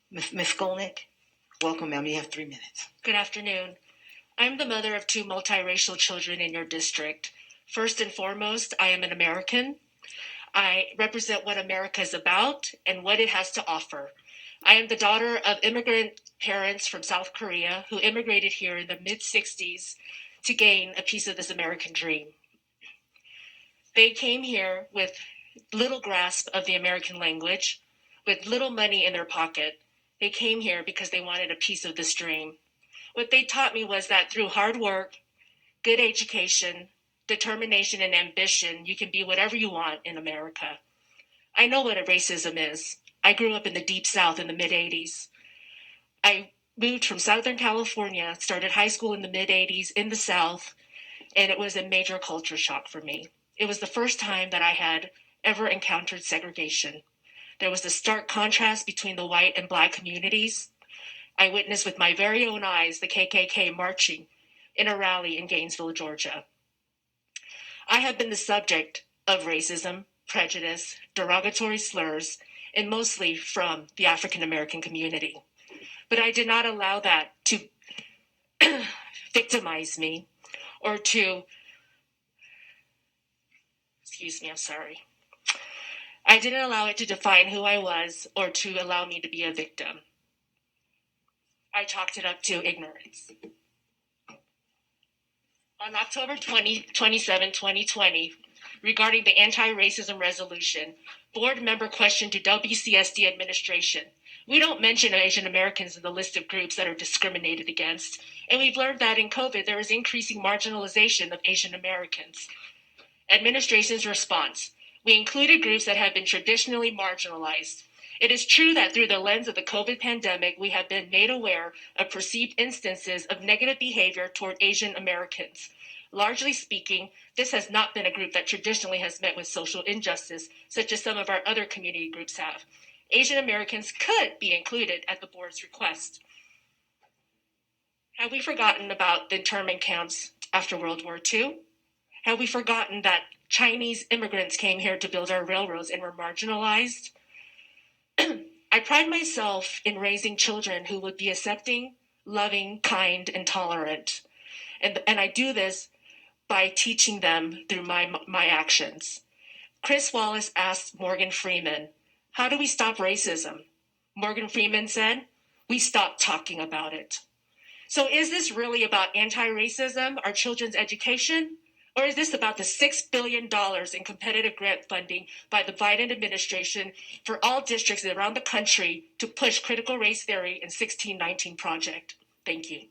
Ms. Skolnick, welcome, ma'am. You have 3 minutes. Good afternoon. I'm the mother of 2 multiracial children in your district. First and foremost, I am an American. I represent what America is about and what it has to offer. I am the daughter of immigrant parents from South Korea who immigrated here in the mid-60s to gain a piece of this American dream. They came here with little grasp of the American language, with little money in their pocket. They came here because they wanted a piece of this dream. What they taught me was that through hard work, good education, determination, and ambition, you can be whatever you want in America. I know what a racism is. I grew up in the Deep South in the mid-'80s. I moved from Southern California, started high school in the mid-'80s in the South, and it was a major culture shock for me. It was the first time that I had ever encountered segregation. There was a stark contrast between the white and black communities. I witnessed with my very own eyes the KKK marching in a rally in Gainesville, Georgia. I have been the subject of racism, prejudice, derogatory slurs, and mostly from the African American community. But I did not allow that to victimize me or to, I didn't allow it to define who I was or to allow me to be a victim. I chalked it up to ignorance. On October 27, 2020, regarding the anti-racism resolution, board member questioned to WCSD administration. We don't mention Asian Americans in the list of groups that are discriminated against, and we've learned that in COVID there is increasing marginalization of Asian Americans. Administration's response: we included groups that have been traditionally marginalized. It is true that through the lens of the COVID pandemic, we have been made aware of perceived instances of negative behavior toward Asian Americans. Largely speaking, this has not been a group that traditionally has met with social injustice, such as some of our other community groups have. Asian Americans could be included at the board's request. Have we forgotten about the internment camps after World War II? Have we forgotten that Chinese immigrants came here to build our railroads and were marginalized? I pride myself in raising children who would be accepting, loving, kind, and tolerant. And I do this by teaching them through my actions. Chris Wallace asked Morgan Freeman, how do we stop racism? Morgan Freeman said, we stop talking about it. So is this really about anti-racism, our children's education? Or is this about the $6 billion in competitive grant funding by the Biden administration for all districts around the country to push critical race theory and 1619 Project? Thank you.